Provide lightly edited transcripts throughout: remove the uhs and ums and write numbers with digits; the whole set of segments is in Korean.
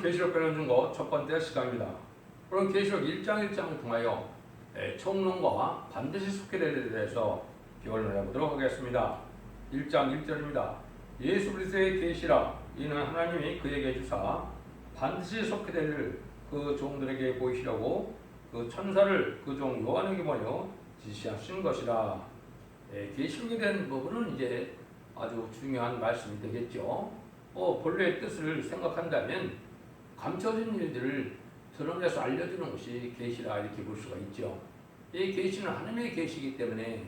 계시록 배우는 중거 첫 번째 시간입니다. 오늘 계시록 1장 1장을 통하여 총론과 반드시 속해 될 일에 대해서 기원을 해보도록 하겠습니다. 1장 1절입니다. 예수 그리스도의 계시라 이는 하나님이 그에게 주사 반드시 속해 될 그 종들에게 보이시려고 그 천사를 그 종 요한에게 보여 지시하신 것이라. 계시록에 대한 부분은 이제 아주 중요한 말씀이 되겠죠. 본래의 뜻을 생각한다면 감춰진 일들을 드러내서 알려주는 것이 계시라 이렇게 볼 수가 있죠. 이 계시는 하나님의 계시이기 때문에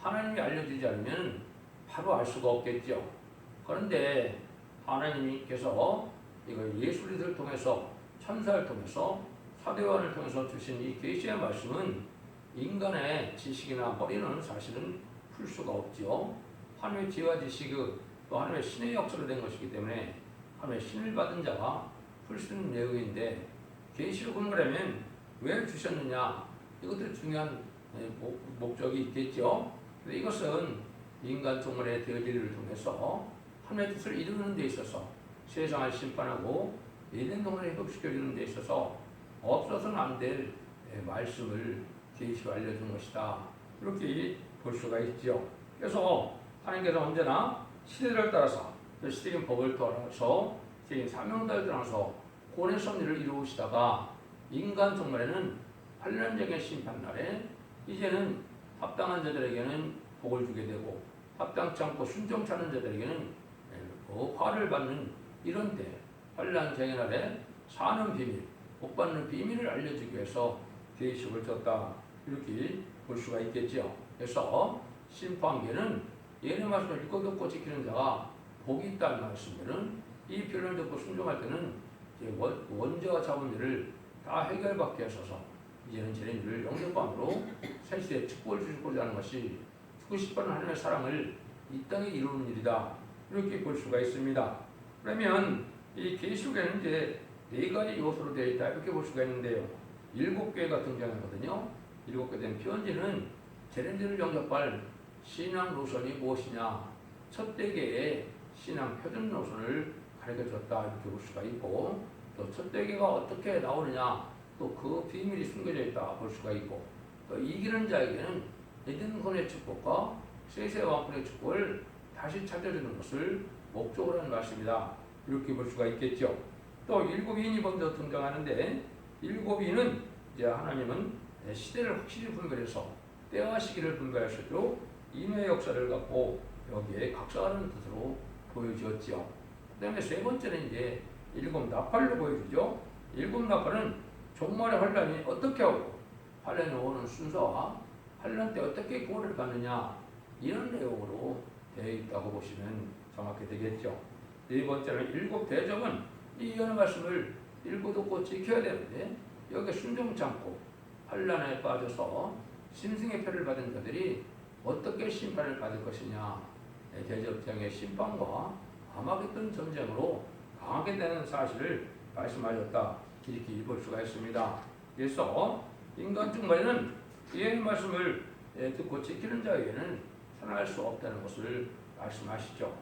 하나님이 알려주지 않으면 바로 알 수가 없겠죠. 그런데 하나님께서 이거 예수 그리스도를 통해서 천사를 통해서 사도 요한을 통해서 주신 이 계시의 말씀은 인간의 지식이나 머리는 사실은 풀 수가 없죠. 하나님의 지혜와 지식은 또 하나님의 신의 역사로 된 것이기 때문에 하나님의 신을 받은 자가 풀 수 있는 내용인데, 계시록은 그러면 왜 주셨느냐, 이것도 중요한 목적이 있겠죠. 근데 이것은 인간 종말의 대리를 통해서 하나님의 뜻을 이루는 데 있어서 세상을 심판하고 에덴 동산을 회복시켜주는 데 있어서 없어서는 안 될 말씀을 계시로 알려준 것이다, 이렇게 볼 수가 있죠. 그래서 하나님께서 언제나 시대를 따라서, 시대적인 법을 따라서, 시대적인 사명들을 따라서 구원의 섭리를 이루시다가 인간 종말에는 환란적인 심판날에 이제는 합당한 자들에게는 복을 주게 되고 합당치 않고 순종치 않은 자들에게는 화를 받는 이런 때, 환란적인 날에 사는 비밀, 복받는 비밀을 알려주기 위해서 계시록을 줬다, 이렇게 볼 수가 있겠죠. 그래서 심판계는 예언의 말씀을 읽고 듣고 지키는 자가 복이 있다는 말씀들은 이 표현을 듣고 순종할 때는 원죄와 잡은 일을 다 해결받게 하셔서 이제는 죄인 일을 영접함으로 새 시대에 축복을 주시고자 하는 것이 죽고 싶어하는 하나님의 사랑을 이 땅에 이루는 일이다, 이렇게 볼 수가 있습니다. 그러면 이 계시록에는 이제 네 가지 요소로 되어 있다, 이렇게 볼 수가 있는데요. 7개가 등장하거든요. 7개 된 편지는 재림들을 영접할 신앙 노선이 무엇이냐, 첫 대개의 신앙 표준 노선을 가르쳐줬다, 이렇게 볼 수가 있고, 또 첫 대개가 어떻게 나오느냐, 또 그 비밀이 숨겨져 있다 볼 수가 있고, 또 이기는 자에게는 에덴권의 축복과 세세 왕권의 축복을 다시 찾아주는 것을 목적으로 하는 말씀이다, 이렇게 볼 수가 있겠죠. 또 7인이 먼저 등장하는데, 7인은 이제 하나님은 시대를 확실히 분별해서 때와 시기를 분별하셨죠. 인의 역사를 갖고 여기에 각성하는 뜻으로 보여주었죠. 그 다음에 세 번째는 이제 7 나팔로 보여주죠. 7 나팔은 종말의 환란이 어떻게 오고 환란이 오는 순서와 환란 때 어떻게 구원을 받느냐, 이런 내용으로 되어 있다고 보시면 정확히 되겠죠. 네 번째는 7 대접은 이 예언의 말씀을 읽고 듣고 지켜야 되는데, 여기 순종치 않고 환란에 빠져서 심승의 표를 받은 자들이 어떻게 심판을 받을 것이냐, 대접장의 심판과 아마겟돈 전쟁으로 강하게 되는 사실을 말씀하셨다, 이렇게 볼 수가 있습니다. 그래서 인간 중간에는 이 말씀을 듣고 지키는 자에게는 살아날 수 없다는 것을 말씀하시죠.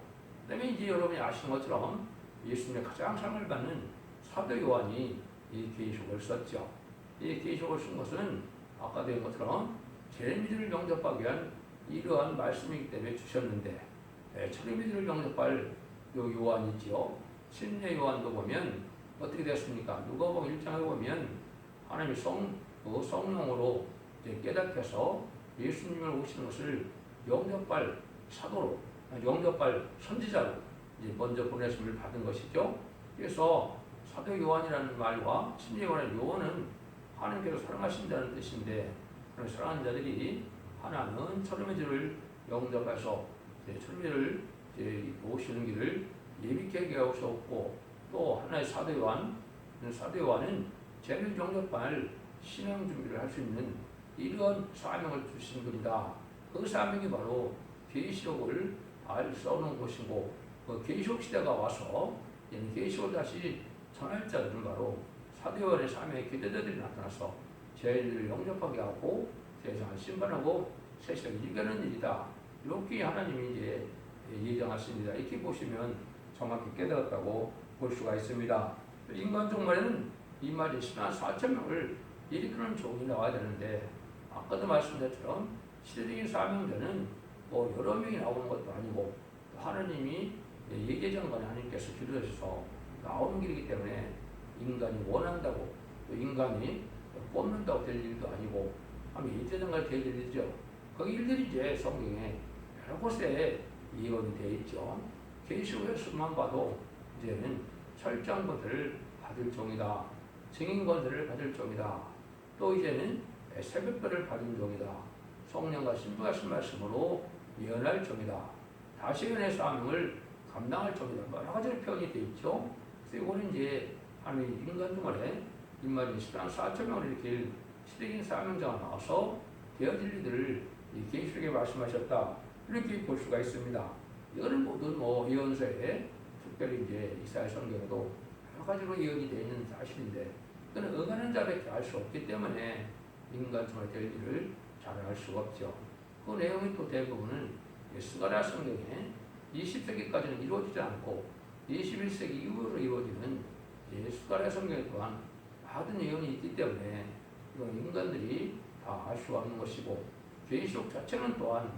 그다음에 이제 여러분이 아시는 것처럼 예수님의 가장 사랑을 받는 사도 요한이 이 계시록을 썼죠. 이 계시록을 쓴 것은 아까 된 것처럼 재림이들을 영접하기 위한 이러한 말씀이기 때문에 주셨는데, 천리미들을 영접할 요한이지요. 신의 요한도 보면 어떻게 됐습니까? 누가복음 1장에 보면 하나님이 성령으로 깨닫게 해서 예수님을 오시는 것을 영접할 사도로, 영접할 선지자로 먼저 보내심을 받은 것이죠. 그래서 사도 요한이라는 말과 신의 요한의 요한은 하나님께서 사랑하신다는 뜻인데, 그런 사랑하는 자들이 하나는 천리미들을 영접해서 천리미를 오시는 길을 예비케 하게 하셨고, 또 하나의 사도 요한은 죄를 영접할 신앙 준비를 할 수 있는 이런 사명을 주신 분이다. 그 사명이 바로 계시록을 써놓은 것이고, 그 계시록 시대가 와서 계시록을 다시 전할 자들은 바로 사도 요한의 사명의 기대자들이 나타나서 죄를 영접하게 하고 세상을 심판하고 세상을 이겨내는 일이다, 이렇게 하나님이 이제 예정하십니다. 이렇게 보시면 정확히 깨달았다고 볼 수가 있습니다. 인간 종말에는 이 말이 10만 4천 명을 일으키는 종이 나와야 되는데 아까도 말씀드린 것처럼 시대적인 사명자는 뭐 여러 명이 나오는 것도 아니고 하나님이 예계장관에 하나님께서 기르셔서 나오는 길이기 때문에 인간이 원한다고 또 인간이 뽑는다고 될 일도 아니고 하면 예계장관이 될 일이죠. 그 일들이 이제 성경에 여러 곳에 이언이 되어 있죠. 계시록에서만 봐도 이제는 철장권들을 받을 종이다. 증인권들을 받을 종이다. 또 이제는 새벽별을 받은 종이다. 성령과 신부가 하신 말씀으로 예언할 종이다. 다시 예언의 사명을 감당할 종이다. 여러 가지로 표현이 되어 있죠. 그래서 이거는 이제 하나님 인간 중간에 인마리 10만 4천 명을 일으킬 시대적인 사명자가 나와서 되어질 이들을 계시록에 말씀하셨다. 이렇게 볼 수가 있습니다. 이거는 모두 뭐 예언서에 특별히 이제 이사야 성경에도 여러 가지로 예언이 되어 있는 사실인데 그는 응하는 자밖에 알 수 없기 때문에 인간 중에 될 일을 잘 알 수가 없죠. 그 내용이 또 대부분은 스가랴 성경에 20세기까지는 이루어지지 않고 21세기 이후로 이루어지는 스가랴 성경 또한 많은 예언이 있기 때문에 이건 인간들이 다 알 수가 없는 것이고 계시록 자체는 또한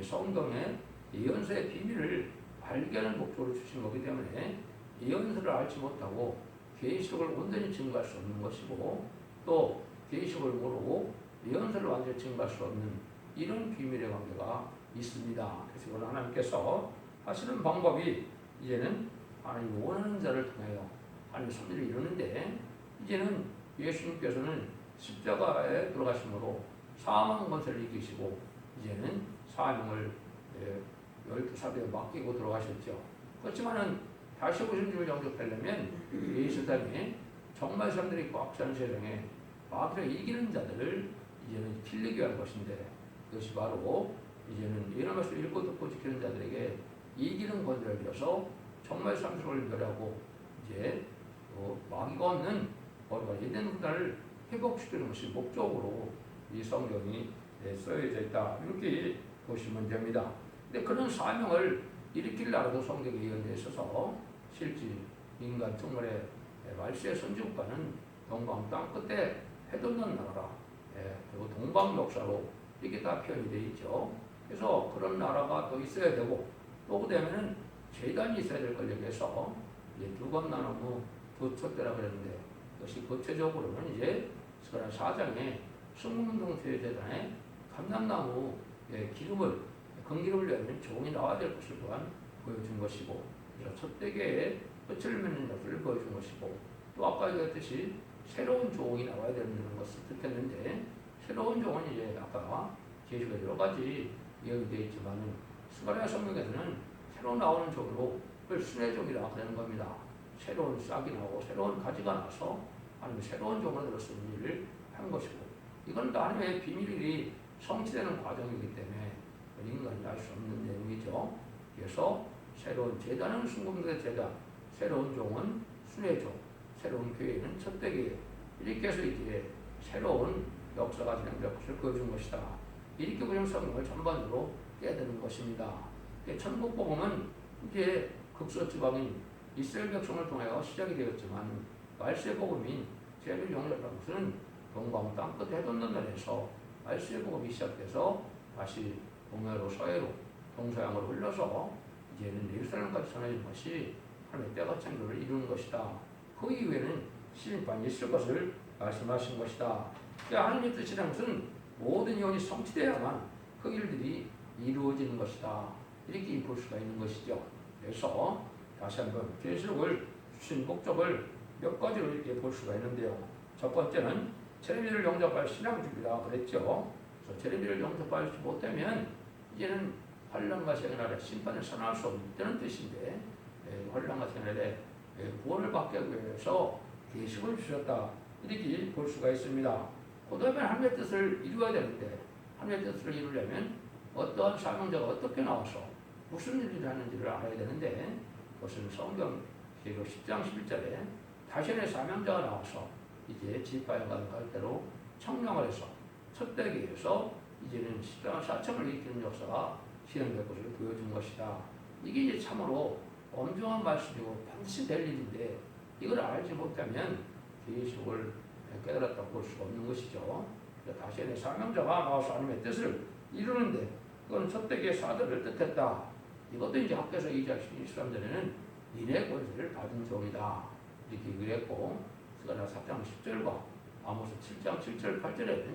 성경의 예언서의 비밀을 발견하는 목적으로 주신 거기 때문에 예언서를 알지 못하고 계시록을 온전히 증거할 수 없는 것이고 또 계시록을 모르고 예언서를 완전히 증거할 수 없는 이런 비밀의 관계가 있습니다. 그래서 이걸 하나님께서 하시는 방법이 이제는 하나님 원하는 자를 통하여 하나님 섭리를 이루는데 이제는 예수님께서는 십자가에 들어가심으로 사망 권세를 이기시고 이제는 사명을 12사도에 맡기고 들어가셨죠. 그렇지만은 다시 오신 줄 영접하려면 이 세상에 정말 사람들이 꽉 찬 세상에 마귀를 이기는 자들을 이제는 길르기 위한 것인데 그것이 바로 이제는 예언의 말씀을 읽고 듣고 지키는 자들에게 이기는 권세를 빌어서 정말 사람들을 멸하고 이제 마귀가 없는 어려가 예된 군단을 회복시키는 것이 목적으로 이 성경이 써여져 있다. 이렇게 보시면 됩니다. 근데 그런 사명을 일으키려고 성경에 예언되어 있어서 실제 인간 정말의 말세의 선지국가는 동방 땅 끝에 해돋는 나라라. 그리고 동방 역사로 이게 다 표현이 되어 있죠. 그래서 그런 나라가 또 있어야 되고 또 그다음에는 제단이 있어야 될 걸 얘기해서 두검나무 두 촛대라 그랬는데 그것이 구체적으로는 이제 스가랴 4장에 승문동교회 재단에 감람나무 기름을 건기름을 내는 종이 나와야 될 것을 또한 보여준 것이고 그래서 촛대교에 끝을 맺는 역사를 보여준 것이고 또 아까 얘기했듯이 새로운 종이 나와야 되는 것을 뜻했는데 새로운 종은 이제 아까 계시록에 여러 가지 예언이 되어 있지만 스가랴 성경에서는 새로 나오는 종으로 그걸 순회 종이라 그러는 겁니다. 새로운 싹이 나오고 새로운 가지가 나서 하나님의 새로운 종으로 들어서는 일을 한 것이고 이건 또 하나님의 비밀이 성취되는 과정이기 때문에 인간이 알 수 없는 내용이죠. 그래서 새로운 제단은 순금대 제단, 새로운 종은 순회종, 새로운 교회는 첫대교회 이렇게 해서 이제 새로운 역사가 진행될 것을 보여준 것이다. 이렇게 보면 성경을 전반적으로 깨닫는 것입니다. 천국 복음은 이제 극소지방인 이스라엘 백성을 통하여 시작이 되었지만 말세 복음인 제일 영접한 것은 동방 땅끝 해돋는 날에서 말세 복음이 시작돼서 다시 동해로 서해로 동서양으로 흘러서 이제는 예루살렘까지 전해진 것이 하나님의 때가 창조를 이루는 것이다. 그 이후에는 심판이 있을 것을 말씀하신 것이다. 하나님의 뜻이라는 것은 모든 예언이 성취되어야만 그 일들이 이루어지는 것이다. 이렇게 볼 수가 있는 것이죠. 그래서 다시 한번 계시록을 주신 목적을 몇 가지로 이렇게 볼 수가 있는데요. 첫 번째는 제레미야를 영접할 신앙주의다 그랬죠. 그래서 제레미야를 영접하지 못하면 이제는 환난과 생활에 심판을 선언할 수 없다는 뜻인데 환난과 생활에 구원을 받기 위해서 계시록을 주셨다. 이렇게 볼 수가 있습니다. 그 다음에 하나님의 뜻을 이루어야 되는데 하나님의 뜻을 이루려면 어떠한 사명자가 어떻게 나와서 무슨 일을 하는지를 알아야 되는데 그것은 성경 계시록 10장 11절에 다시의 사명자가 나와서 이제 지파양간 갈대로 청량을 해서 첫대기에서 이제는 10장 4천을 일으키는 역사가 실행될 것을 보여준 것이다. 이게 이제 참으로 엄중한 말씀이고 반드시 될 일인데 이걸 알지 못하면 계시록을 깨달았다고 볼 수가 없는 것이죠. 다시 내 사명자가 나와서 하나님의 뜻을 이루는데 그건 첫대기의 사도를 뜻했다. 이것도 이제 학교에서 2장 13절에는 니네 권세를 받은 종이다 이렇게 얘기를 했고, 스가랴 4장 10절과 아모스 7장 7절 8절에는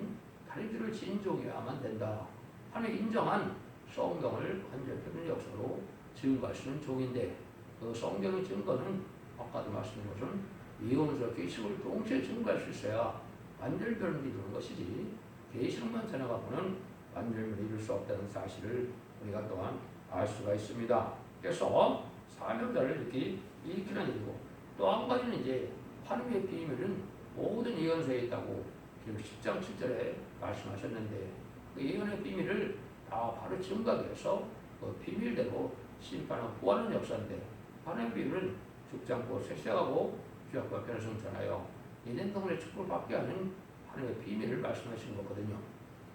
다리들을 지은 종이어야만 된다. 하나님 인정한 성경을 완전히 역사로 증거할 수 있는 종인데, 그 성경의 증거는 아까도 말씀드린 것처럼 예언서 계시록을 동시에 증거할 수 있어야 완전별을 이루는 것이지, 계시록만 전해가고는 완전별을 이룰 수 없다는 사실을 우리가 또한 알 수가 있습니다. 그래서 사명자를 이렇게 일으키는 일이고, 또 한 가지는 이제 하나님의 비밀은 모든 예언서에 있다고 10장 7절에 말씀하셨는데, 그 예언의 비밀을 다 바로 증거하기 위해서 그 비밀대로 심판하고 구하는 역사인데, 하나님의 비밀은 죽지 않고 쇠쇠하고 귀하고 변화성 전하여 이된 동안의 축복을 받게 하는 하나님의 비밀을 말씀하시는 거거든요.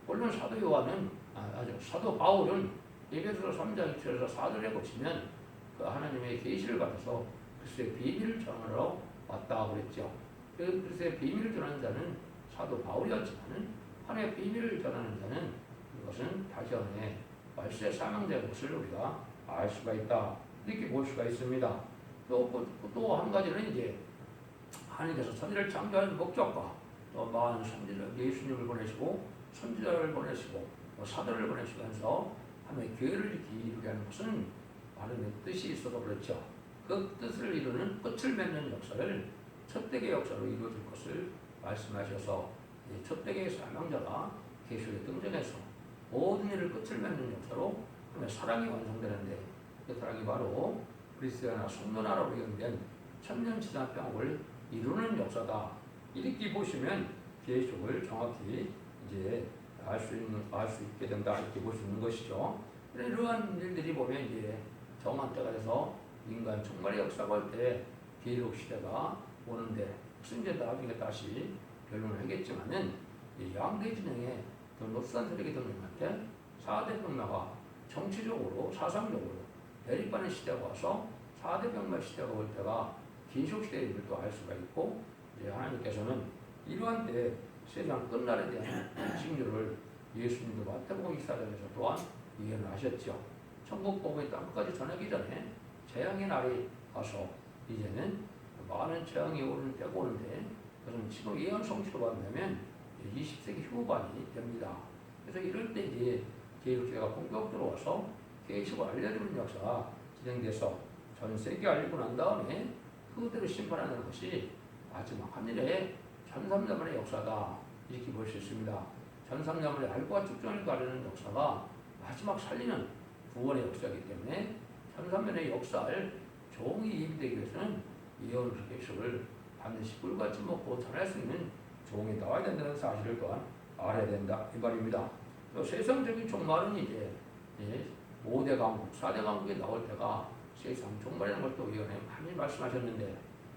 물론 사도 요한은 사도 바울은 에베소서 3장 1절에서 4절에 보시면 그 하나님의 계시를 받아서 그리스도의 비밀을 전하러 왔다고 그랬죠. 그리스도의 비밀을 전하는 자는 사도 바울이었지만 하나님의 비밀을 전하는 자는 이것은 다시 한번 말씀의 사명자의 것을 우리가 알 수가 있다 이렇게 볼 수가 있습니다. 또 한 가지는 이제 하나님께서 천지를 창조하는 목적과 또 많은 선지자 예수님을 보내시고 선지자를 보내시고 또 사도를 보내시면서 하나님의 교회를 이루게 하는 것은 하나님의 뜻이 있어서 그렇죠. 그 뜻을 이루는 끝을 맺는 역사를 첫대계 역사로 이루어질 것을 말씀하셔서 첫대계의 사명자가 계시록에 등장해서 모든 일을 끝을 맺는 역사로 하나님의 사랑이 완성되는데, 그 사랑이 바로 그리스도나 성도나라로 연된 천년지상평을 이루는 역사다. 이렇게 보시면 계시록을 정확히 이제 알 수 있게 된다 이렇게 볼 수 있는 것이죠. 이러한 일들이 보면 이제 정한 때가 돼서 인간 종말의 역사가 올 때 계시록 시대가 오는데, 무슨 이제 나중에 다시 변론을 하겠지만은 양대 진영의 그 노스산 세력이 등장할 때 4대 병마가 정치적으로 사상적으로 대립하는 시대가 와서 4대 병마 시대가 올 때가 계시록 시대인 것도 알 수가 있고, 이제 하나님께서는 이러한 때 세상 끝날에 대한 징조를 예수님도 마태복음 24장에서 또한 예언을 하셨죠. 천국 복음이 땅끝까지 전하기 전에 재앙의 날이 와서 이제는 많은 재앙이 오는 때가 오는데, 그것은 지금 예언 성취로 본다면 20세기 후반이 됩니다. 그래서 이럴 때 이제 계시록 시대가 본격적으로 와서 계시록을 알려주는 역사가 진행돼서 전 세계 알리고 난 다음에 그대로 심판하는 것이 마지막 하늘의 천삼자만의 역사다 이렇게 볼 수 있습니다. 천삼자만의 알과 축전을 가르는 역사가 마지막 살리는 구원의 역사이기 때문에 천삼년의 역사를 종이 예비되기 위해서는 예언 계시록을 반드시 꿀같이 먹고 전할 수 있는 종이 나와야 된다는 사실을 또한 알아야 된다 이 말입니다. 또 세상적인 종말은 이제 5대 강국, 4대 강국이 나올 때가 세상 종말이라는 걸 또 예언에 많이 말씀하셨는데,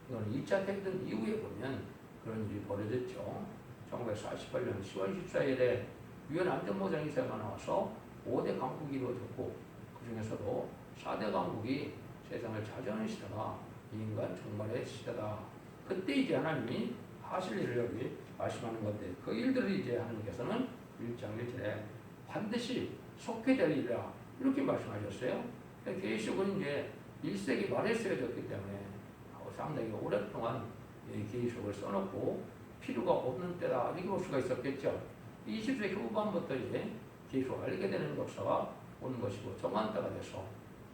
이건 2차 대전 이후에 보면 그런 일이 벌어졌죠. 1948년 10월 14일에 유엔 안전보장이사가 나와서 5대 강국이 이루어졌고, 그 중에서도 4대 강국이 세상을 차지하는 시대가 인간 종말의 시대다. 그때 이제 하나님이 하실 일을 여기 말씀하는 건데, 그 일들을 이제 하나님께서는 1장 1절에 반드시 속해될 일이라 이렇게 말씀하셨어요. 계시록은 이제 1세기 말에 쓰여졌기 때문에 상당히 오랫동안 계시록을 써놓고 필요가 없는 때다 이렇게 볼 수가 있었겠죠. 20세기 후반부터 이제 계시록을 알게 되는 역사가 오는 것이고, 정한 때가 돼서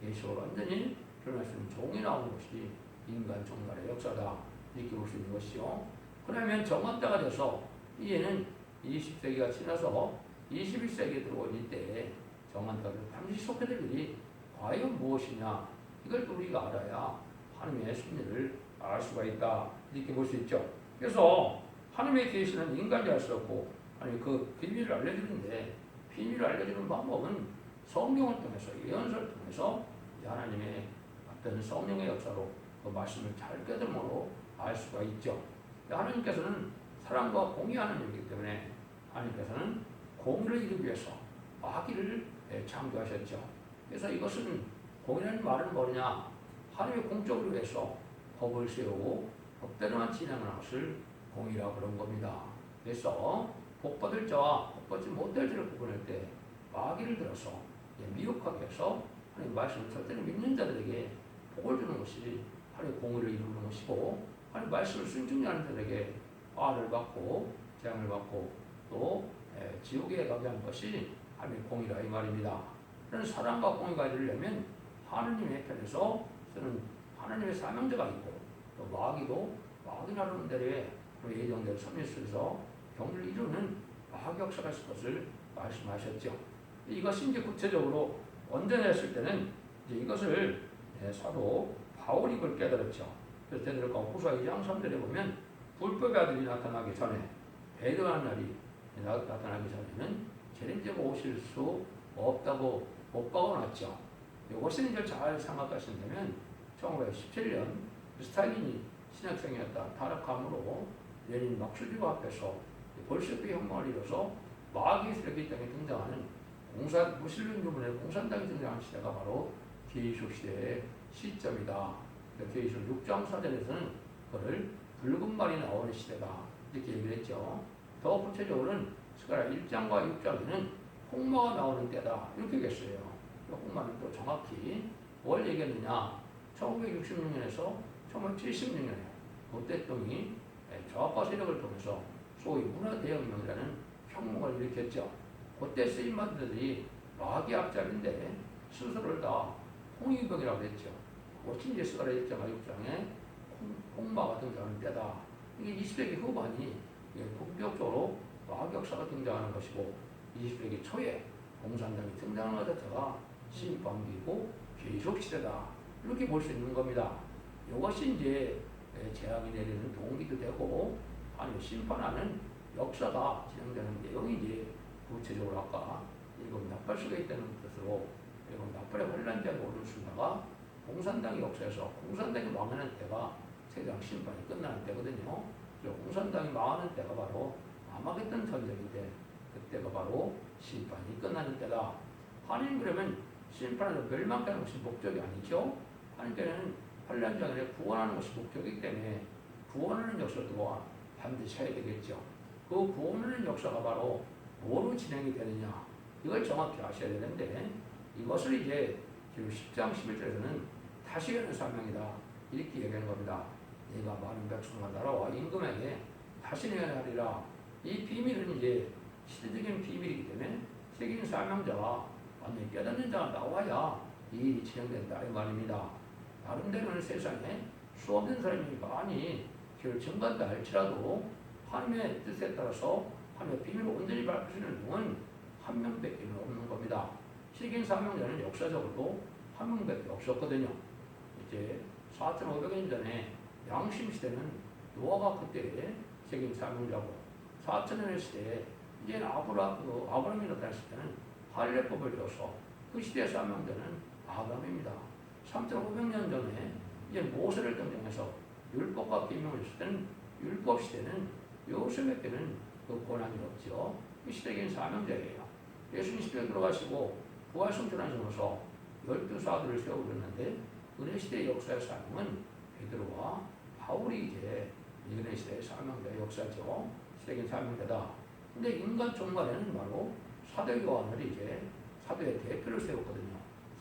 계시록을 완전히 표현할 수 있는 종이 나오는 것이 인간 종말의 역사다 이렇게 볼 수 있는 것이죠. 그러면 정한 때가 돼서 이제는 20세기가 지나서 21세기에 들어온 이때 정한 때가 돼서 반드시 속해될 일이 과연 무엇이냐, 이걸 또 우리가 알아야 하나님의 섭리를 알 수가 있다 이렇게 볼 수 있죠. 그래서 하나님의 계시는 인간이 알 수 없고, 아니 그 비밀을 알려주는데, 비밀을 알려주는 방법은 성경을 통해서, 예언서를 통해서 하나님의 어떤 성령의 역사로 그 말씀을 잘 깨달음으로 알 수가 있죠. 하나님께서는 사랑과 공의 하나님이기 때문에 하나님께서는 공의를 이루기 위해서 마귀를 창조하셨죠. 그래서 이것은 공의라는 말은 뭐냐, 하나님의 공적을 위해서 법을 세우고 법대로만 진행하는 것을 공의라고 그런 겁니다. 그래서 복받을 자와 복받지 못할 자를 구분할 때 마귀를 들어서 미혹하게 해서 하나님 말씀을 절대로 믿는 자들에게 복을 주는 것이 하나님 공의를 이루는 것이고, 하나님 말씀을 순종히 하는 자들에게 화를 받고 재앙을 받고 또 지옥에 가게 하는 것이 하나님의 공의라 이 말입니다. 그런 사랑과 공의가 이루려면 하나님의 편에서 쓰는 하나님의 사명자가 있고, 또 마귀도 마귀 나르는 대로의 예정대로 섭리에서 경주를 이루는 마귀 역사가 있을 것을 말씀하셨죠. 이것이 이제 구체적으로 언제했을 때는 이제 이것을 사도 바울이 그걸 깨달았죠. 그래서 데살로니가 후서 2장 3절에 보면 불법의 아들이 나타나기 전에, 배도하는 날이 나타나기 전에는 재림자가 오실 수 없다고 못 박아놨죠. 이것을 이제 잘 생각하신다면 1917년 스탈린이 신학생이었다 타락함으로 레닌 막수지와 앞에서 볼셰비크 혁명을 이뤄서 마귀의 세력이 이 땅에 등장하는 무신론 유문의 공산당이 등장한 시대가 바로 계시록 시대의 시점이다. 계시록 6장 4절에서는 그를 붉은 말이 나오는 시대다 이렇게 얘기를 했죠. 더 구체적으로는 스가랴 1장과 6장에는 홍마가 나오는 때다 이렇게 얘기했어요. 홍마는 또 정확히 뭘 얘기했느냐, 1966년에서 1976년에 모태똥이 좌파 세력을 통해서 소위 문화대혁명이라는 혁명을 일으켰죠. 그때 쓰인 말들이 마귀 앞잡인데 스스로를 다 홍위병이라고 했죠. 그것이 이제 스가랴 1장 6장에 홍마가 등장하는 때다. 이게 20세기 후반이 본격적으로 마귀 역사가 등장하는 것이고, 20세기 초에 공산당이 등장하는 것 자체가 심판기고 계속 시대다 이렇게 볼 수 있는 겁니다. 이것이 이제 재앙이 내리는 동기도 되고, 아니면 심판하는 역사가 진행되는 내용이 이제 구체적으로 아까 일곱 나팔 속에 있다는 뜻으로 일곱 나팔의 환란자가 오를 수다가 공산당의 역사에서 공산당이 망하는 때가 세상 심판이 끝나는 때거든요. 공산당이 망하는 때가 바로 아마겟돈 전쟁인데 그때가 바로 심판이 끝나는 때다. 하나님 그러면 심판으로 멸망하는 것이 목적이 아니죠. 하나님께는 환란자에 구원하는 것이 목적이기 때문에 구원하는 역사 또한 반드시 해야 되겠죠. 그 구원하는 역사가 바로 뭐로 진행이 되느냐 이걸 정확히 아셔야 되는데, 이것을 이제 지금 10장 11절에서는 다시 하는 사명이다 이렇게 얘기하는 겁니다. 내가 많은 백성과 나라와 임금에게 다시 내하리라. 이 비밀은 이제 시대적인 비밀이기 때문에 세계인 사명자와 완전히 깨닫는 자가 나와야 이 일이 진행된다 이 말입니다. 나름대로는 세상에 수없는 사람이 많이 죄를 증거한다 할지라도 하나님의 뜻에 따라서 하나님의 비밀을 온전히 밝히시는 분은 한 명밖에 없는 겁니다. 세계인 사명자는 역사적으로도 한 명밖에 없었거든요. 이제 4,500년 전에 양심 시대는 노아가 그때 세계인 사명자고, 4,000년의 시대에 이제는 아브라함이 나타났을 때는 할례법을 줘서 그 시대의 사명자는 아브라함입니다. 3,500년 전에 이제 모세를 등장해서 율법과 계명을 줬을 때는 율법 시대는 요셉에게는 그 권한이 없죠. 이 시대적인 사명자예요. 예수님 시대에 들어가시고 부활 성천하시면서 12사도를 세우셨는데 은혜 시대의 역사의 사명은 베드로와 바울이 이제 은혜 시대의 사명자 역사죠. 시대적인 사명자다. 근데 인간 종말에는 바로 사도 요한을 이제 사도의 대표를 세웠거든요.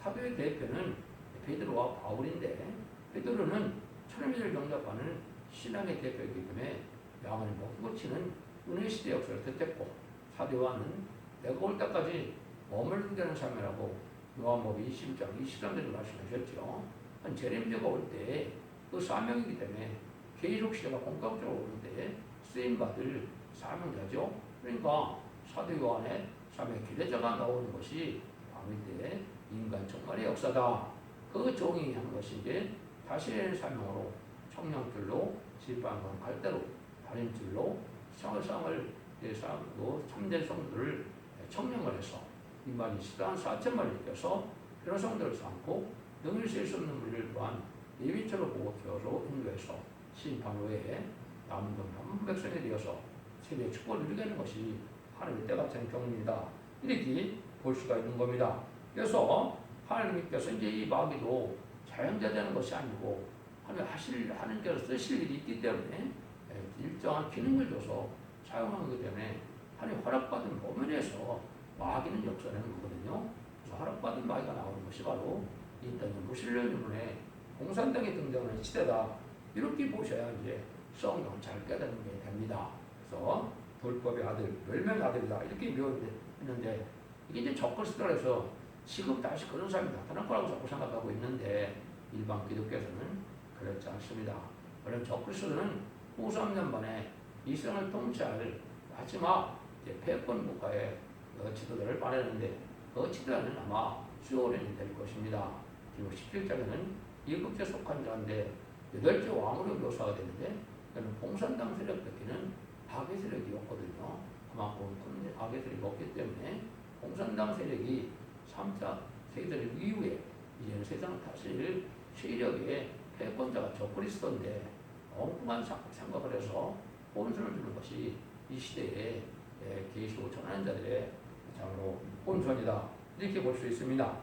사도의 대표는 베드로와 바울인데, 베드로는 천하민을 경작하는 신앙의 대표이기 때문에 양을 먹고 치는 은혜 시대 역사를 뜻했고, 사도 요한은 내가 올 때까지 머물는다는 사명이라고 요한복음 20장 23절에 말씀하셨죠. 한 재림제가 올 때 그 사명이기 때문에 계시록 시대가 본격적으로 올 때 쓰임받을 사명자죠. 그러니까 사도 요한의 사명의 기대자가 나오는 것이 바로 이때 인간 종말의 역사다. 그 종이 한 것이 이제 다시의 사명으로 청량줄로 지팡이건 갈대로 다림줄로 상을 참된 성도를 청량을 해서 이 말이 시간 4천만을 일으켜서 그런 성도를 삼고 능히 셀 수 없는 물을 또한 예비처럼 보고 되어서 인도해서 심판 후에 남은 한 백성이 되어서 세계의 축복을 누리게 하는 것이 하나님의 때가 찬 경우입니다. 이렇게 볼 수가 있는 겁니다. 그래서 하나님께서 이제 이 마귀도 자연자 되는 것이 아니고 하는 대로 쓰실 일이 있기 때문에 일정한 기능을 줘서 사용하는 거기 때문에 하나님 허락받은 범위에서 마귀는 역사하는 거거든요. 그래서 허락받은 마귀가 나오는 것이 바로 이 땅의 무신론의 공산당에 등장하는 시대다. 이렇게 보셔야 이제 성경을 잘 깨닫는 게 됩니다. 그래서 불법의 아들, 멸망의 아들이다. 이렇게 묘했는데 이게 이제 적그리스도라 해서 지금 다시 그런 사람이 나타날 거라고 자꾸 생각하고 있는데 일반 기독교에서는 그렇지 않습니다. 그럼 적그리스도는 후 3년 만에 이스라엘을 통치할 마지막 패권 국가의 지도자를 말하는데 그 지도자는 아마 수호련이 될 것입니다. 그리고 17장에는 이국에 속한 자인데 8째 왕으로 묘사가 되는데 그는 공산당 세력밖에는 악의 세력이었거든요. 그만큼 큰 악의 세력이 없기 때문에 공산당 세력이 3차 세계대전 이후에 이제는 세상을 다스릴 세력의 패권자가 적그리스도인데 엉뚱한 생각을 해서 혼선을 주는 것이 이 시대에 계시고 전하는 자들의 참으로 혼선이다. 이렇게 볼 수 있습니다.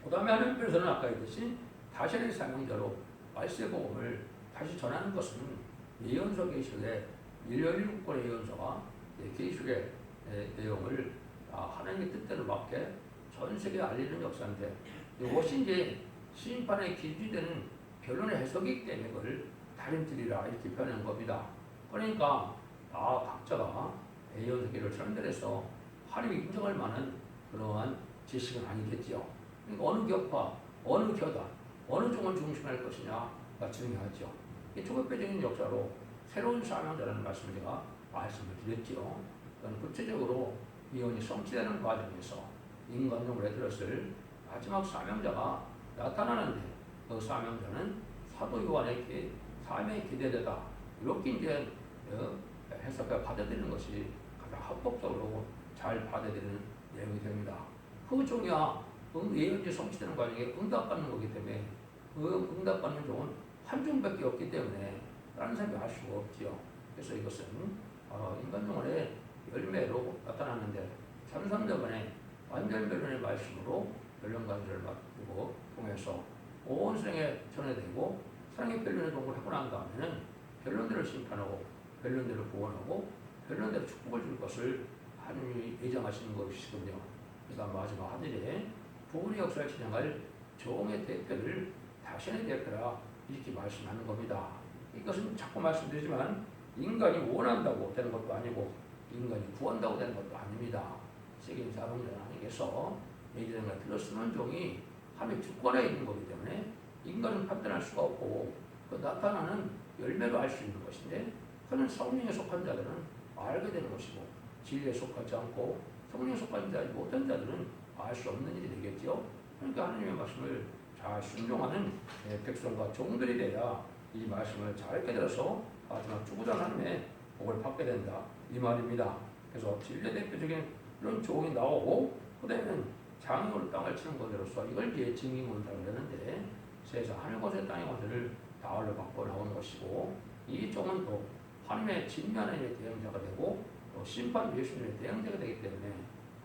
그 다음에 하나님께서는 아까 했듯이 다시는 사명자로 말세의 복음을 다시 전하는 것은 예언서 계시록의 17권의 예언서가 계시록의 내용을 하나님의 뜻대로 맞게 전 세계에 알리는 역사인데 이것이 이제 심판의 기준이 되는 변론의 해석이기 때문에 그걸 다림질이라 이렇게 표현한 겁니다. 그러니까 각자가 예언서기를 전달해서 하나님이 인정할 만한 그러한 지식은 아니겠죠. 그러니까 어느 격파, 어느 교단, 어느 종을 중심할 것이냐가 중요하죠. 이 초급배적인 역사로 새로운 사명자라는 말씀을 제가 말씀을 드렸죠. 그건 구체적으로 예언이 성취되는 과정에서 인간용으로 들었을 마지막 사명자가 나타나는데 그 사명자는 사도 요한의 삶에 기대되다. 이렇게 이제 해석해 받아들이는 것이 가장 합법적으로 잘 받아들이는 내용이 됩니다. 그 종이야 예언이 성취되는 과정에 응답받는 거기 때문에 그 응답받는 종은 한 종밖에 없기 때문에 다른 사람이 알 수가 없지요. 그래서 이것은 인간용어의 열매로 나타났는데 삼삼자간의 완전 변론의 말씀으로 변론 관계를 맡고 통해서 온 세상에 전해되고 사랑의 변론의 공부를 하고 난 다음에는 변론대로 심판하고 변론대로 구원하고 변론대로 축복을 줄 것을 하나님이 예정하시는 것이거든요. 그러니까 마지막 하늘에 부흥의 역사를 진행할 종의 대표를 당신의 대표라 이렇게 말씀하는 겁니다. 이것은 자꾸 말씀드리지만 인간이 원한다고 되는 것도 아니고 인간이 구한다고 되는 것도 아닙니다. 세계인 사명자에게서 예전에 들어쓰는 종이 하나님의 주권에 있는 거기 때문에 인간은 판단할 수가 없고 그 나타나는 열매로 알 수 있는 것인데 그는 성령에 속한 자들은 알게 되는 것이고 진리에 속하지 않고 성령에 속한 자지 못한 자들은 알 수 없는 일이 되겠죠. 그러니까 하나님의 말씀을 잘 순종하는 백성과 종들이 돼야 이 말씀을 잘 깨달아서 마지막 주구장 하나님의 복을 받게 된다 이 말입니다. 그래서 진리의 대표적인 이런 종이 나오고 그다음에는 장으로 땅을 치는 것으로서 이걸 이제 증인문이라고 그러는데 세상 하늘곳의 땅의 것을 다을로 받고 나오는 것이고 이 종은 또 하나님의 진면의 대행자가 되고 또 심판 예수님의 대행자가 되기 때문에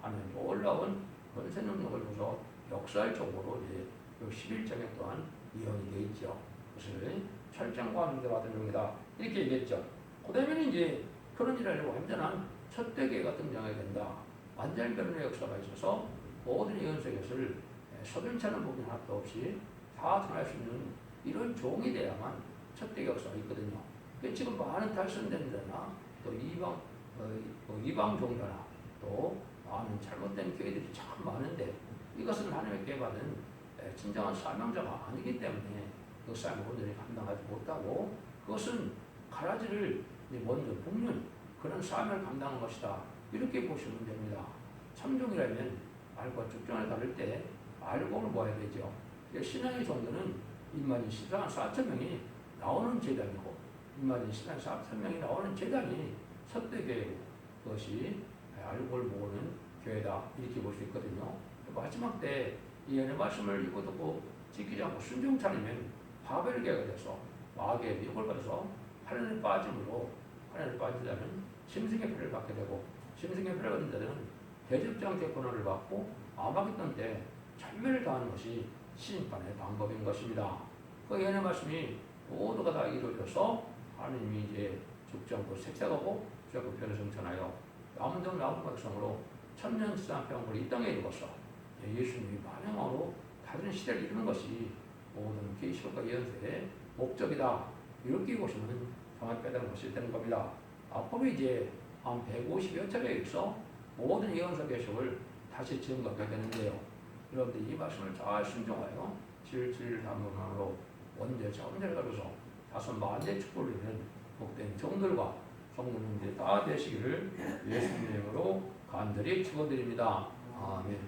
하나님 놀라운 권세 능력을 줘서 역사의 종으로 이제 11장에 또한 예언이 되어 있죠. 그것을 철장과 믿어 받은 종이다 이렇게 얘기했죠. 그 다음에는 이제 그런 일을 완전한 첫대계가 등장하게 된다. 완전 변론의 역사가 있어서 모든 예언서의 것을 서변찮은 부분 하나도 없이 다 전할 수 있는 이런 종이 돼야만 첫대 역사가 있거든요. 지금 많은 탈선된 자나 또 이방 종자나 또 많은 잘못된 교회들이 참 많은데 이것은 하나님께 받은 진정한 사명자가 아니기 때문에 그 사명을 온전히 감당하지 못하고 그것은 가라지를 먼저 볶는 그런 사명을 감당한 것이다. 이렇게 보시면 됩니다. 참종이라면 알과 축종을 다룰 때 알고를 모아야 되죠. 신앙의 정도는 인마진 14,000명이 나오는 재단이고 인마진 14,000명이 나오는 재단이 첫대교회고 그것이 알고를 모으는 교회다 이렇게 볼 수 있거든요. 마지막 때 이 예언의 말씀을 읽고 듣고 지키지 않고 순종치 않으면 바벨교회가 돼서 마귀의 미혹을 받아서 하늘에 빠짐으로 하늘에 빠진 자는 심승의 표를 받게 되고 심승의 표를 받은 자들은 대접장의 권한을 받고 아마겟돈 때 참멸을 당하는 것이 심판의 방법인 것입니다. 그 예언의 말씀이 모두가 다 이루어져서 하나님이 이제 죽지 않고 색색하고 주의 변을 성천하여 남은 남은 백성으로 천년수상평을 이 땅에 이루었어. 예수님이 만행으로 다른 시대를 이루는 것이 모든 계시록과 예언서의 목적이다. 이렇게 이것은 정확히 깨달은 것이 되는 겁니다. 앞으로 이제 한 150여 차례에 있어 모든 예언서 계시록을 다시 증거하게 되는데요. 여러분들 이 말씀을 잘 순종하여 질질 담론으로 원죄 자원죄를 가려서 다섯 만대 축복을 이루는 복된 종들과 성도님들이 다 되시기를 예수님의 이름으로 간절히 축원드립니다. 아멘.